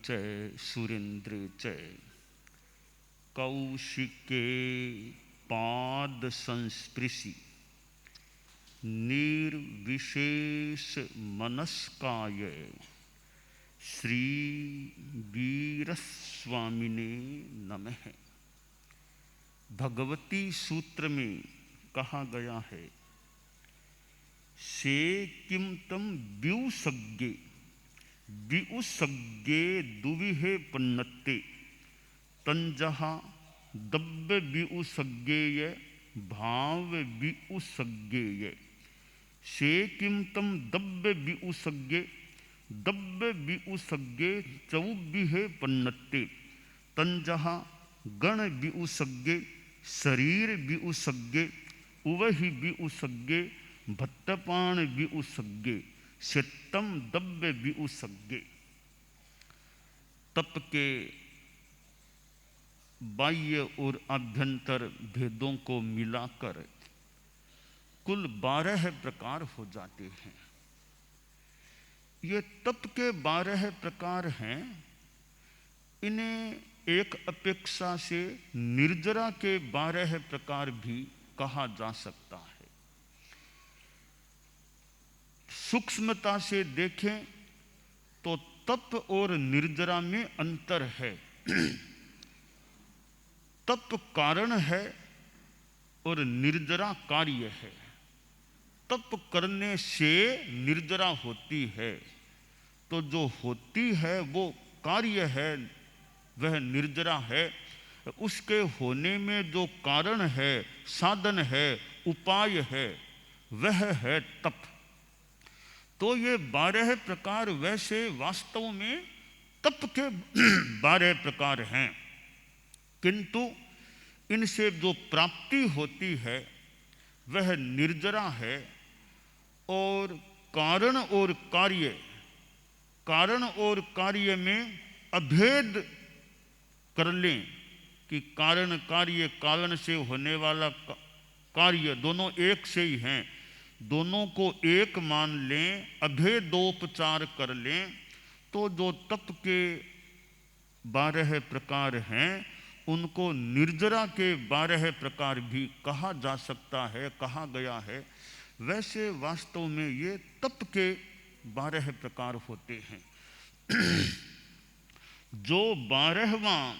च सुरेन्द्रे च कौशिके पाद संस्पृशि निर्विशेष मनस्काय श्री वीरस्वामिने नमः। भगवती सूत्र में कहा गया है, से किम तम व्युसज्ञे व्युसज्ञे दुविहे पन्नत्ते तंजहा दब्ब व्युसज्ञेय भाव व्युसज्ञेय। से किम तम दब्ब व्युसज्ञे दब्ब व्युसज्ञे चौबिहे पन्नत्ते तंजहा गण व्युसज्ञे शरीर व्युसज्ञे उवहि व्युसज्ञे भट्टपाण व्युसज्ञे शेत्तम दब्ब व्युसज्ञे। तप के बाह्य और आभ्यंतर भेदों को मिलाकर कुल 12 प्रकार हो जाते हैं। ये तप के 12 प्रकार हैं। इन्हें एक अपेक्षा से निर्जरा के 12 प्रकार भी कहा जा सकता है। सूक्ष्मता से देखें तो तप और निर्जरा में अंतर है। तप कारण है और निर्जरा कार्य है। तप करने से निर्जरा होती है, तो जो होती है वो कार्य है, वह निर्जरा है। उसके होने में जो कारण है, साधन है, उपाय है, वह है तप। तो ये 12 प्रकार वैसे वास्तव में तप के 12 प्रकार हैं, किंतु इनसे जो प्राप्ति होती है वह निर्जरा है। और कारण और कार्य में अभेद कर लें कि कारण कार्य, कारण से होने वाला कार्य दोनों एक से ही हैं, दोनों को एक मान लें, अभेदोपचार कर लें, तो जो तप के 12 प्रकार हैं उनको निर्जरा के 12 प्रकार भी कहा जा सकता है, कहा गया है। वैसे वास्तव में ये तप के 12 प्रकार होते हैं। जो 12वां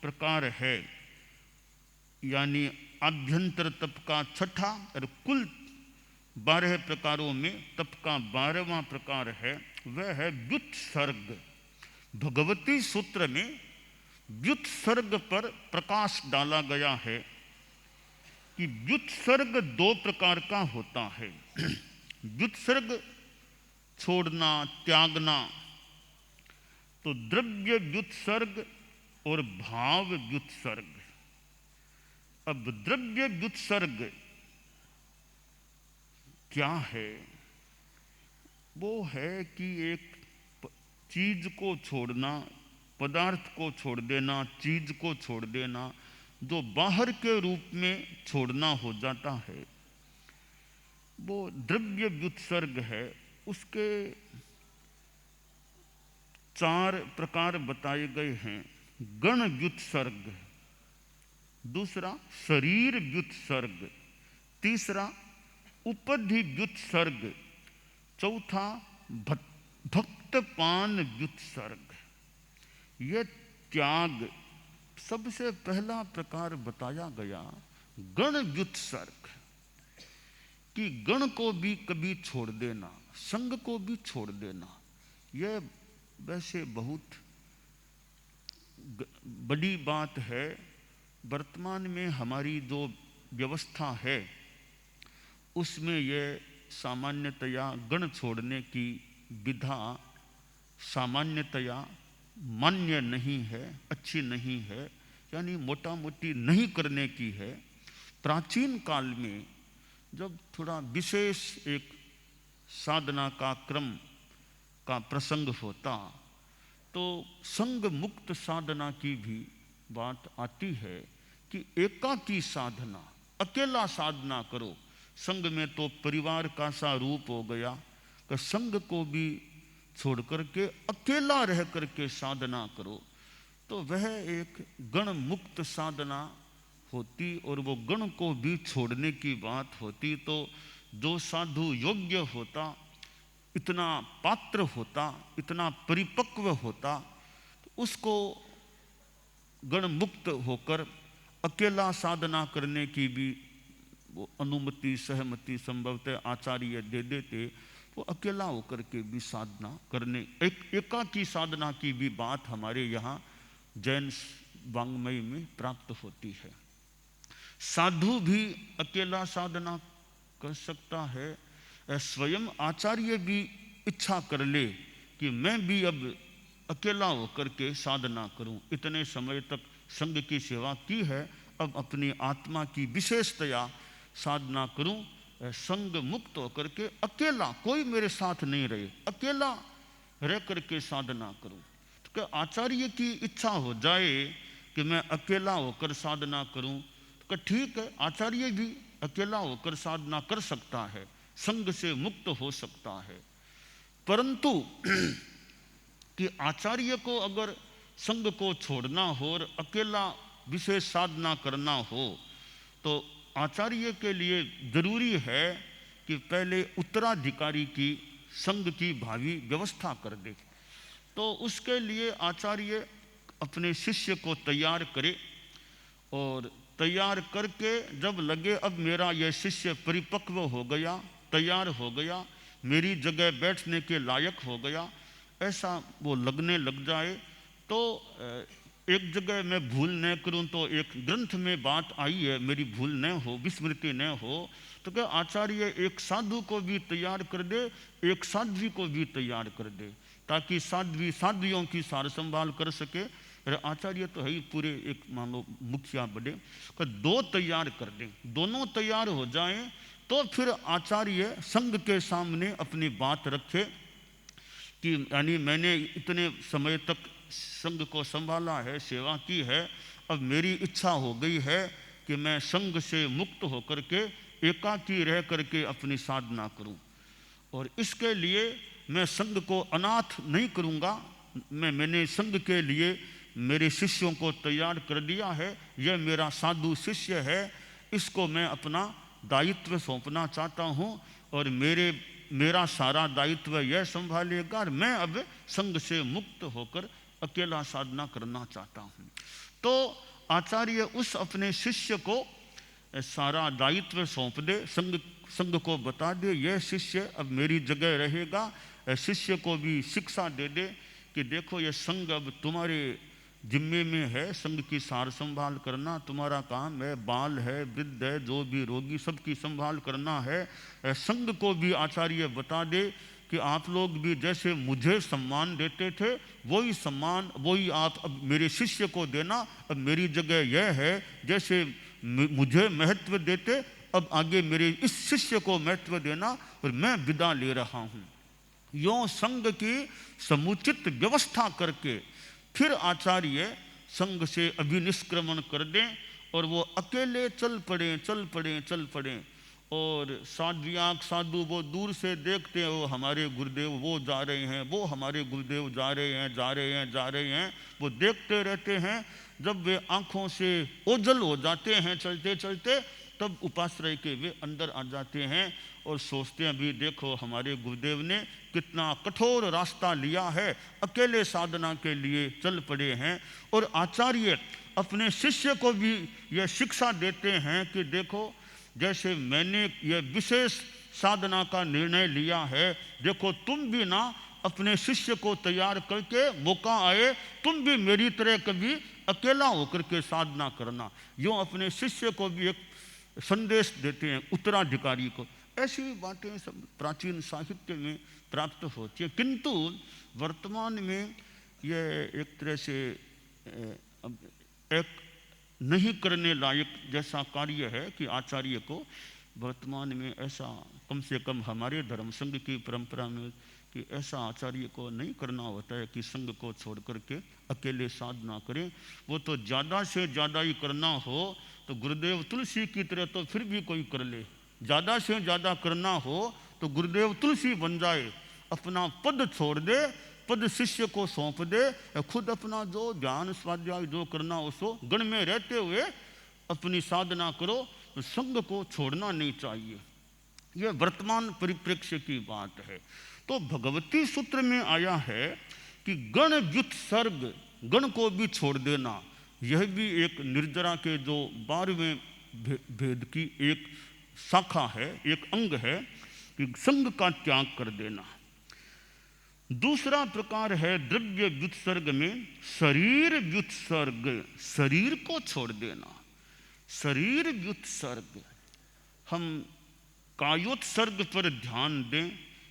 प्रकार है, यानी आभ्यंतर तप का 6ठा और कुल 12 प्रकारों में तप का 12वां प्रकार है, वह है व्युत्सर्ग। भगवती सूत्र में व्युत्सर्ग पर प्रकाश डाला गया है कि व्युत्सर्ग 2 प्रकार का होता है। व्युत्सर्ग छोड़ना, त्यागना, तो द्रव्य व्युत्सर्ग और भाव व्युत्सर्ग। अब द्रव्य व्युत्सर्ग क्या है? वो है कि एक चीज को छोड़ना, पदार्थ को छोड़ देना, चीज को छोड़ देना, जो बाहर के रूप में छोड़ना हो जाता है, वो द्रव्य व्युत्सर्ग है। उसके 4 प्रकार बताए गए हैं। गण व्युत्सर्ग, दूसरा शरीर व्युत्सर्ग, तीसरा उपधि व्युत्सर्ग, चौथा भक्तपान व्युत्सर्ग। यह त्याग सबसे पहला प्रकार बताया गया, गण व्युत्सर्ग, कि गण को भी कभी छोड़ देना, संग को भी छोड़ देना। यह वैसे बहुत बड़ी बात है। वर्तमान में हमारी जो व्यवस्था है उसमें यह सामान्यतया गण छोड़ने की विधा सामान्यतया मान्य नहीं है, अच्छी नहीं है, यानी मोटा मोटी नहीं करने की है। प्राचीन काल में जब थोड़ा विशेष एक साधना का क्रम का प्रसंग होता तो संग मुक्त साधना की भी बात आती है कि एकाकी साधना, अकेला साधना करो। संग में तो परिवार का सा रूप हो गया कि संग को भी छोड़ करके अकेला रह करके साधना करो, तो वह एक गण मुक्त साधना होती। और वो गण को भी छोड़ने की बात होती। तो जो साधु योग्य होता, इतना पात्र होता, इतना परिपक्व होता, तो उसको गण मुक्त होकर अकेला साधना करने की भी वो अनुमति, सहमति संभवतः आचार्य दे देते। वो अकेला होकर के भी साधना करने, एकाकी साधना की भी बात हमारे यहाँ जैन वाङ्मय में प्राप्त होती है। साधु भी अकेला साधना कर सकता है। स्वयं आचार्य भी इच्छा कर ले कि मैं भी अब अकेला होकर के साधना करूं। इतने समय तक संघ की सेवा की है, अब अपनी आत्मा की विशेषतया साधना करूं, संग मुक्त होकर के अकेला, कोई मेरे साथ नहीं रहे, अकेला रह करके साधना करूं। तो क्या आचार्य की इच्छा हो जाए कि मैं अकेला होकर साधना करूं, तो क्या ठीक है, आचार्य भी अकेला होकर साधना कर सकता है, संग से मुक्त हो सकता है। परंतु कि आचार्य को अगर संग को छोड़ना हो और अकेला विशेष साधना करना हो, तो आचार्य के लिए जरूरी है कि पहले उत्तराधिकारी की संघ की भावी व्यवस्था कर दे। तो उसके लिए आचार्य अपने शिष्य को तैयार करे, और तैयार करके जब लगे अब मेरा यह शिष्य परिपक्व हो गया, तैयार हो गया, मेरी जगह बैठने के लायक हो गया, ऐसा वो लगने लग जाए, तो एक जगह मैं भूल न करूं, तो एक ग्रंथ में बात आई है, मेरी भूल न हो, विस्मृति न हो, तो क्या आचार्य एक साधु को भी तैयार कर दे, एक साध्वी को भी तैयार कर दे, ताकि साध्वी साध्वियों की सार संभाल कर सके। अरे आचार्य तो है ही पूरे एक मान लो मुखिया बड़े, का दो तैयार कर दें, दोनों तैयार हो जाएं, तो फिर आचार्य संघ के सामने अपनी बात रखे कि यानी मैंने इतने समय तक संघ को संभाला है, सेवा की है, अब मेरी इच्छा हो गई है कि मैं संघ से मुक्त होकर के एकाकी रह करके अपनी साधना करूं। और इसके लिए मैं संघ को अनाथ नहीं करूंगा, मैंने संघ के लिए मेरे शिष्यों को तैयार कर दिया है, यह मेरा साधु शिष्य है, इसको मैं अपना दायित्व सौंपना चाहता हूं, और मेरा सारा दायित्व यह संभालेगा, और मैं अब संघ से मुक्त होकर अकेला साधना करना चाहता हूं। तो आचार्य उस अपने शिष्य को सारा दायित्व सौंप दे, संघ को बता दे, यह शिष्य अब मेरी जगह रहेगा। शिष्य को भी शिक्षा दे दे कि देखो ये संघ अब तुम्हारे जिम्मे में है, संघ की सार संभाल करना तुम्हारा काम है, बाल है, वृद्ध है, जो भी रोगी, सबकी संभाल करना है। संघ को भी आचार्य बता दे कि आप लोग भी जैसे मुझे सम्मान देते थे, वही सम्मान वही आप अब मेरे शिष्य को देना। अब मेरी जगह यह है, जैसे मुझे महत्व देते, अब आगे मेरे इस शिष्य को महत्व देना, और मैं विदा ले रहा हूँ। यों संघ की समुचित व्यवस्था करके फिर आचार्य संघ से अभिनिष्क्रमण कर दें, और वो अकेले चल पड़े। और साधु वो दूर से देखते हैं, वो हमारे गुरुदेव वो जा रहे हैं, वो हमारे गुरुदेव जा रहे हैं, वो देखते रहते हैं। जब वे आंखों से ओझल हो जाते हैं चलते चलते, तब उपाश्रय के वे अंदर आ जाते हैं और सोचते हैं भी देखो हमारे गुरुदेव ने कितना कठोर रास्ता लिया है, अकेले साधना के लिए चल पड़े हैं। और आचार्य अपने शिष्य को भी यह शिक्षा देते हैं कि देखो जैसे मैंने यह विशेष साधना का निर्णय लिया है, देखो तुम भी ना अपने शिष्य को तैयार करके मौका आए तुम भी मेरी तरह कभी अकेला होकर के साधना करना। यूँ अपने शिष्य को भी एक संदेश देते हैं उत्तराधिकारी को। ऐसी बातें सब प्राचीन साहित्य में प्राप्त होती हैं, किंतु वर्तमान में यह एक तरह से एक नहीं करने लायक जैसा कार्य है कि आचार्य को वर्तमान में ऐसा, कम से कम हमारे धर्म संघ की परंपरा में, कि ऐसा आचार्य को नहीं करना होता है कि संघ को छोड़ करके अकेले साधना करें। वो तो ज़्यादा से ज़्यादा ही करना हो तो गुरुदेव तुलसी की तरह तो फिर भी कोई कर ले, ज़्यादा से ज़्यादा करना हो तो गुरुदेव तुलसी बन जाए, अपना पद छोड़ दे, पद शिष्य को सौंप दे, खुद अपना जो ज्ञान स्वाध्याय जो करना उसको गण में रहते हुए अपनी साधना करो। संग को छोड़ना नहीं चाहिए। यह वर्तमान परिप्रेक्ष्य की बात है। तो भगवती सूत्र में आया है कि गण व्युत्सर्ग, गण को भी छोड़ देना, यह भी एक निर्जरा के जो 12वें भेद की एक शाखा है, एक अंग है कि संग का त्याग कर देना। दूसरा प्रकार है द्रव्य व्युत्सर्ग में शरीर व्युत्सर्ग, शरीर को छोड़ देना। शरीर व्युत्सर्ग, हम कायोत्सर्ग पर ध्यान दें।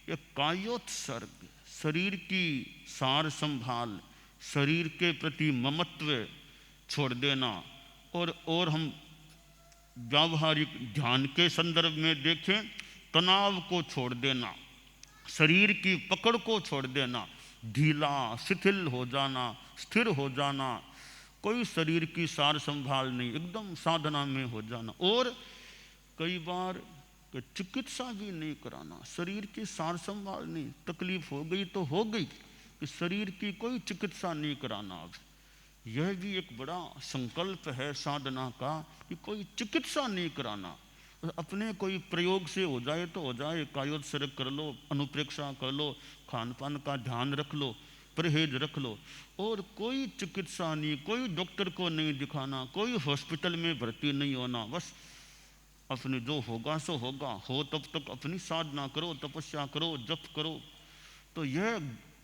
यह कायोत्सर्ग, शरीर की सार संभाल, शरीर के प्रति ममत्व छोड़ देना। और हम व्यावहारिक ध्यान के संदर्भ में देखें, तनाव को छोड़ देना, शरीर की पकड़ को छोड़ देना, ढीला शिथिल हो जाना, स्थिर हो जाना, कोई शरीर की सार संभाल नहीं, एकदम साधना में हो जाना। और कई बार चिकित्सा भी नहीं कराना, शरीर की सार संभाल नहीं, तकलीफ हो गई तो हो गई, कि शरीर की कोई चिकित्सा नहीं कराना। अब यह भी एक बड़ा संकल्प है साधना का कि कोई चिकित्सा नहीं कराना, अपने कोई प्रयोग से हो जाए तो हो जाए, कायोत्सर्ग कर लो, अनुप्रेक्षा कर लो, खान पान का ध्यान रख लो, परहेज रख लो, और कोई चिकित्सा नहीं, कोई डॉक्टर को नहीं दिखाना, कोई हॉस्पिटल में भर्ती नहीं होना, बस अपने जो होगा सो होगा, हो तब तक अपनी साधना करो, तपस्या करो, जप करो। तो यह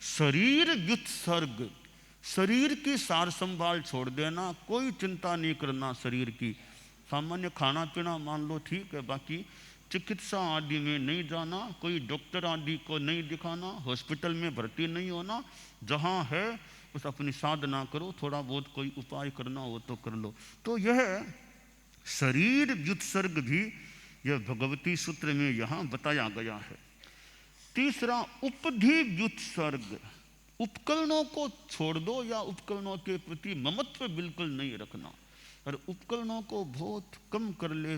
शरीर व्युत्सर्ग, शरीर की सार संभाल छोड़ देना, कोई चिंता नहीं करना शरीर की। सामान्य खाना पीना मान लो ठीक है, बाकी चिकित्सा आदि में नहीं जाना, कोई डॉक्टर आदि को नहीं दिखाना, हॉस्पिटल में भर्ती नहीं होना, जहाँ है बस अपनी साधना करो, थोड़ा बहुत कोई उपाय करना हो तो कर लो। तो यह शरीर व्युत्सर्ग भी यह भगवती सूत्र में यहाँ बताया गया है। तीसरा उपधि व्युत्सर्ग, उपकरणों को छोड़ दो या उपकरणों के प्रति ममत्व बिल्कुल नहीं रखना, और उपकरणों को बहुत कम कर ले,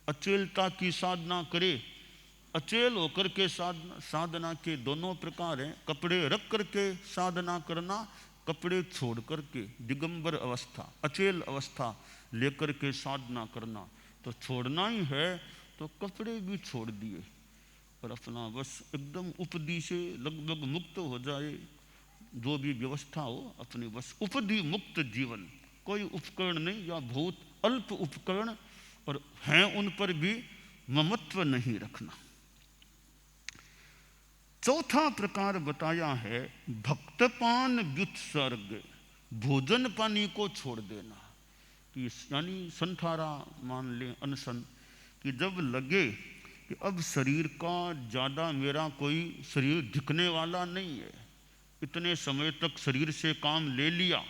अचेलता की साधना करे। अचेल होकर के साधना के दोनों प्रकार हैं, कपड़े रख करके साधना करना, कपड़े छोड़ करके दिगंबर अवस्था, अचेल अवस्था लेकर के साधना करना। तो छोड़ना ही है तो कपड़े भी छोड़ दिए और अपना बस एकदम उपधि से लगभग मुक्त हो जाए, जो भी व्यवस्था हो अपनी बस उपधि मुक्त जीवन, कोई उपकरण नहीं या बहुत अल्प उपकरण, और हैं उन पर भी ममत्व नहीं रखना। चौथा प्रकार बताया है भक्तपान व्युत्सर्ग, भोजन पानी को छोड़ देना। कि यानी संथारा मान ले, अनशन, कि जब लगे कि अब शरीर का ज़्यादा मेरा कोई शरीर दिखने वाला नहीं है, इतने समय तक शरीर से काम ले लिया,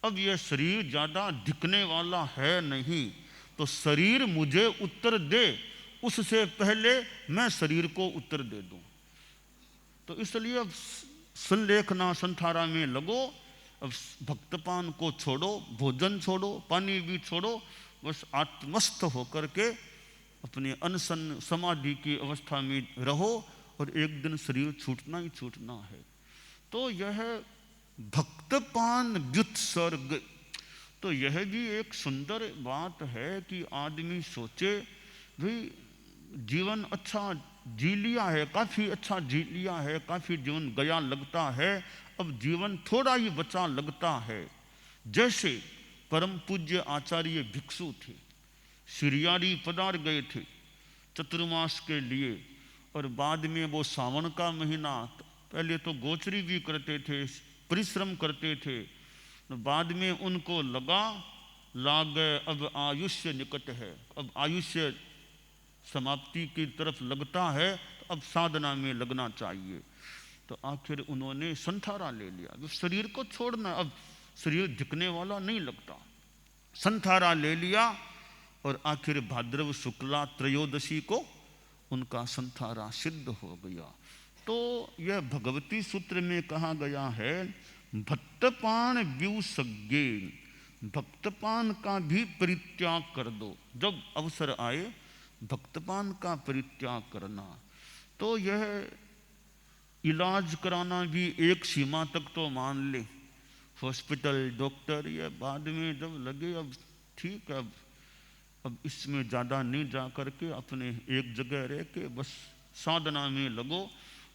अब यह शरीर ज़्यादा दिखने वाला है नहीं, तो शरीर मुझे उत्तर दे, उससे पहले मैं शरीर को उत्तर दे दूं। तो इसलिए अब संलेखना संथारा में लगो, अब भक्तपान को छोड़ो, भोजन छोड़ो, पानी भी छोड़ो, बस आत्मस्थ होकर के अपने अनशन समाधि की अवस्था में रहो, और एक दिन शरीर छूटना ही छूटना है। तो यह भक्तपान व्युत्सर्ग, तो यह भी एक सुंदर बात है कि आदमी सोचे भाई जीवन अच्छा जी लिया है, काफ़ी अच्छा जी लिया है, काफ़ी जीवन गया लगता है, अब जीवन थोड़ा ही बचा लगता है। जैसे परम पूज्य आचार्य भिक्षु थे, सिरियारी पधार गए थे चतुर्मास के लिए, और बाद में वो सावन का महीना, पहले तो गोचरी भी करते थे, परिश्रम करते थे, बाद में उनको लगा लाग अब आयुष्य निकट है, अब आयुष्य समाप्ति की तरफ लगता है, तो अब साधना में लगना चाहिए। तो आखिर उन्होंने संथारा ले लिया, जो शरीर को छोड़ना, अब शरीर दिखने वाला नहीं लगता, संथारा ले लिया, और आखिर भाद्रव शुक्ला त्रयोदशी को उनका संथारा सिद्ध हो गया। तो यह भगवती सूत्र में कहा गया है भक्तपान व्युत्सर्गे, भक्तपान का भी परित्याग कर दो, जब अवसर आए भक्तपान का परित्याग करना। तो यह इलाज कराना भी एक सीमा तक तो मान ले, हॉस्पिटल डॉक्टर ये बाद में जब लगे अब ठीक है, अब इसमें ज़्यादा नहीं जा करके अपने एक जगह रह के बस साधना में लगो,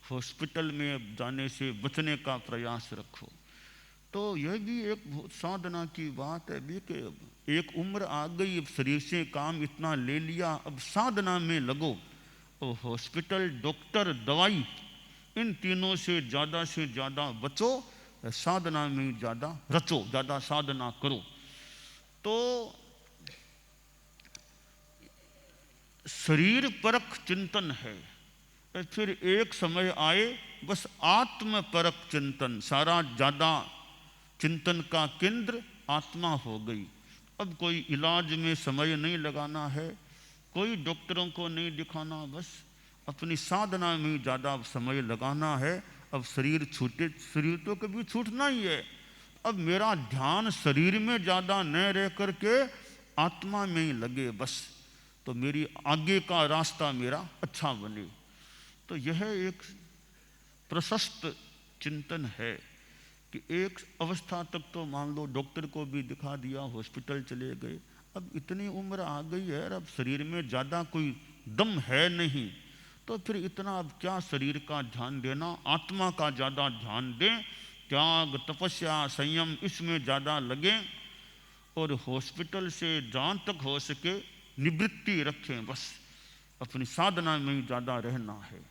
हॉस्पिटल में जाने से बचने का प्रयास रखो। तो यह भी एक बहुत साधना की बात है भी कि अब एक उम्र आ गई, अब शरीर से काम इतना ले लिया, अब साधना में लगो। और हॉस्पिटल डॉक्टर दवाई इन तीनों से ज़्यादा बचो, साधना में ज़्यादा रचो, ज़्यादा साधना करो। तो शरीर परख चिंतन है, फिर एक समय आए बस आत्म परख चिंतन, सारा ज़्यादा चिंतन का केंद्र आत्मा हो गई। अब कोई इलाज में समय नहीं लगाना है, कोई डॉक्टरों को नहीं दिखाना, बस अपनी साधना में ज़्यादा समय लगाना है। अब शरीर छूटे, शरीर तो कभी छूटना ही है, अब मेरा ध्यान शरीर में ज़्यादा न रह करके आत्मा में ही लगे बस, तो मेरी आगे का रास्ता मेरा अच्छा बने। तो यह एक प्रशस्त चिंतन है कि एक अवस्था तक तो मान लो डॉक्टर को भी दिखा दिया, हॉस्पिटल चले गए, अब इतनी उम्र आ गई है, अब शरीर में ज़्यादा कोई दम है नहीं, तो फिर इतना अब क्या शरीर का ध्यान देना, आत्मा का ज़्यादा ध्यान दें, त्याग तपस्या संयम इसमें ज़्यादा लगें, और हॉस्पिटल से जहाँ तक हो सके निवृत्ति रखें, बस अपनी साधना में ज़्यादा रहना है।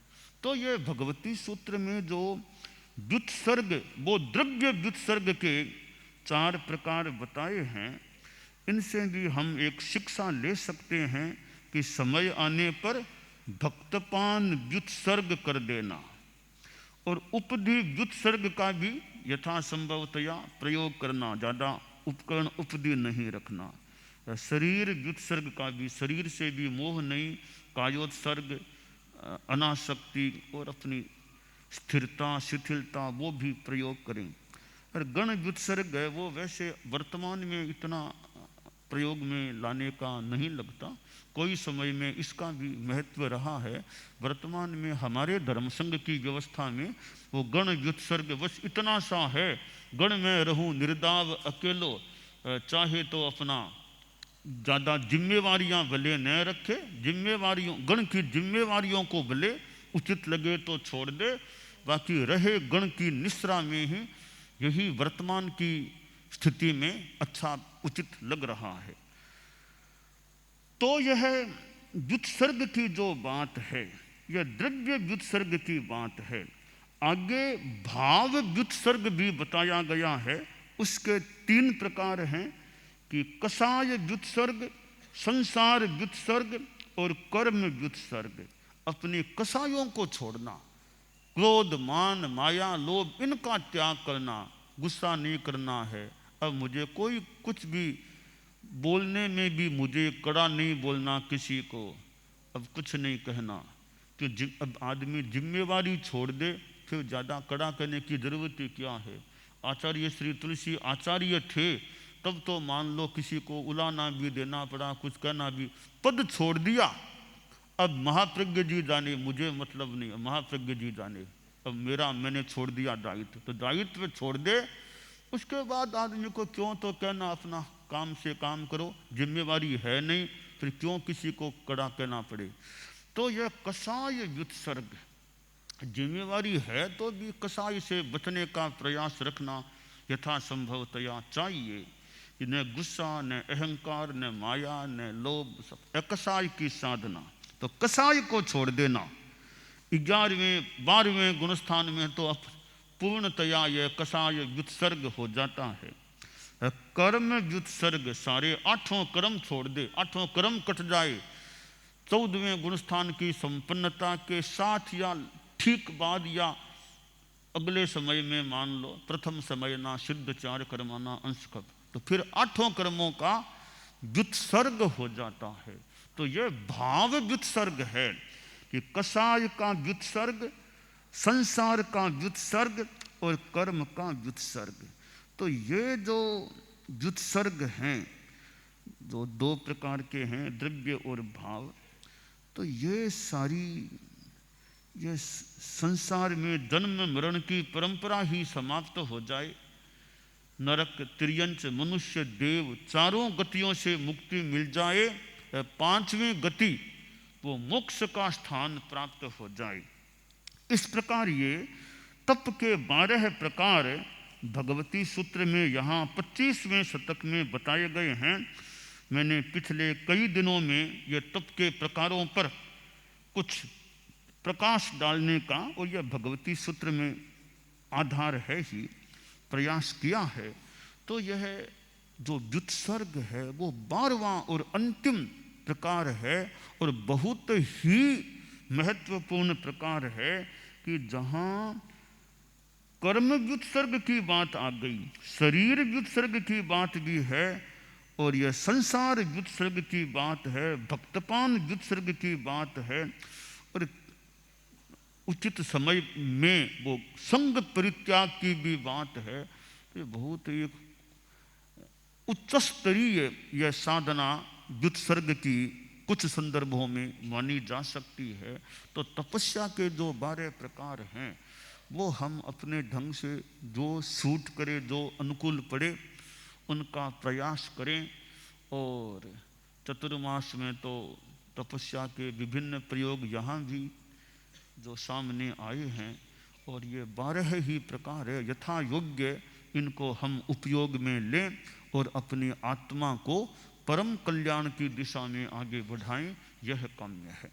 तो ये भगवती सूत्र में जो व्युत्सर्ग, वो द्रव्य व्युत्सर्ग के 4 प्रकार बताए हैं, इनसे भी हम एक शिक्षा ले सकते हैं कि समय आने पर भक्तपान व्युत्सर्ग कर देना, और उपधि व्युत्सर्ग का भी यथासंभवतया प्रयोग करना, ज़्यादा उपकरण उपधि नहीं रखना। शरीर व्युत्सर्ग का भी, शरीर से भी मोह नहीं, कायोत्सर्ग अनासक्ति और अपनी स्थिरता शिथिलता वो भी प्रयोग करें। और गण व्युत्सर्ग है वो वैसे वर्तमान में इतना प्रयोग में लाने का नहीं लगता, कोई समय में इसका भी महत्व रहा है। वर्तमान में हमारे धर्म संघ की व्यवस्था में वो गण व्युत्सर्ग बस इतना सा है, गण में रहूं निर्दाव अकेलो, चाहे तो अपना ज़्यादा जिम्मेवारियां भले न रखे, जिम्मेवारियों गण की जिम्मेवारियों को भले उचित लगे तो छोड़ दे, बाकी रहे गण की निश्रा में ही, यही वर्तमान की स्थिति में अच्छा उचित लग रहा है। तो यह व्युत्सर्ग की जो बात है, यह द्रव्य व्युत्सर्ग की बात है। आगे भाव व्युत्सर्ग भी बताया गया है, उसके 3 प्रकार हैं कि कषाय व्युत्सर्ग, संसार व्युत्सर्ग और कर्म व्युत्सर्ग। अपने कषायों को छोड़ना, क्रोध मान माया लोभ इनका त्याग करना, गुस्सा नहीं करना है। अब मुझे कोई कुछ भी बोलने में भी मुझे कड़ा नहीं बोलना किसी को, अब कुछ नहीं कहना, तो अब आदमी जिम्मेवारी छोड़ दे, फिर ज़्यादा कड़ा करने की ज़रूरत क्या है। आचार्य श्री तुलसी आचार्य थे, तब तो मान लो किसी को उलाना भी देना पड़ा, कुछ कहना भी, पद छोड़ दिया। अब महाप्रज्ञ जी जाने, मुझे मतलब नहीं, महाप्रज्ञ जी जाने, अब मेरा मैंने छोड़ दिया दायित्व, तो दायित्व छोड़ दे, उसके बाद आदमी को क्यों तो कहना, अपना काम से काम करो, जिम्मेवारी है नहीं, फिर क्यों किसी को कड़ा कहना पड़े। तो यह कषाय व्युत्सर्ग, जिम्मेवारी है तो भी कषाय से बचने का प्रयास रखना यथासंभवतया चाहिए। न गुस्सा न अहंकार न माया न लोभ, सब अकषाय की साधना, तो कषाय को छोड़ देना। 11वें 12वें गुणस्थान में तो अब पूर्णतया यह कषाय व्युत्सर्ग हो जाता है। कर्म व्युत्सर्ग, सारे 8 कर्म छोड़ दे, 8 कर्म कट जाए। 14वें गुणस्थान की संपन्नता के साथ या ठीक बाद या अगले समय में मान लो प्रथम समय ना सिद्ध 4 कर्माना अंश कब, तो फिर 8 कर्मों का व्युत्सर्ग हो जाता है। तो यह भाव व्युत्सर्ग है कि कषाय का व्युत्सर्ग, संसार का व्युत्सर्ग और कर्म का व्युत्सर्ग। तो ये जो व्युत्सर्ग हैं, जो 2 प्रकार के हैं, द्रव्य और भाव, तो ये सारी ये संसार में जन्म मरण की परंपरा ही समाप्त हो जाए, नरक, तिर्यंच, मनुष्य, देव चारों गतियों से मुक्ति मिल जाए, पांचवी गति वो मोक्ष का स्थान प्राप्त हो जाए। इस प्रकार ये तप के 12 प्रकार भगवती सूत्र में यहाँ 25वें शतक में बताए गए हैं। मैंने पिछले कई दिनों में ये तप के प्रकारों पर कुछ प्रकाश डालने का, और यह भगवती सूत्र में आधार है ही, प्रयास किया है। तो यह जो व्युत्सर्ग है वो 12वां और अंतिम प्रकार है, और बहुत ही महत्वपूर्ण प्रकार है कि जहाँ कर्म व्युत्सर्ग की बात आ गई, शरीर व्युत्सर्ग की बात भी है, और यह संसार व्युत्सर्ग की बात है, भक्तपान व्युत्सर्ग की बात है, और उचित समय में वो संग परित्याग की भी बात है। तो बहुत ही उच्च स्तरीय यह साधना व्युत्सर्ग की कुछ संदर्भों में मानी जा सकती है। तो तपस्या के जो 12 प्रकार हैं वो हम अपने ढंग से जो सूट करे, जो अनुकूल पड़े, उनका प्रयास करें। और चतुर्मास में तो तपस्या के विभिन्न प्रयोग यहाँ भी जो सामने आए हैं, और ये 12 ही प्रकार है। यथा योग्य इनको हम उपयोग में लें और अपनी आत्मा को परम कल्याण की दिशा में आगे बढ़ाएं, यह काम्य है।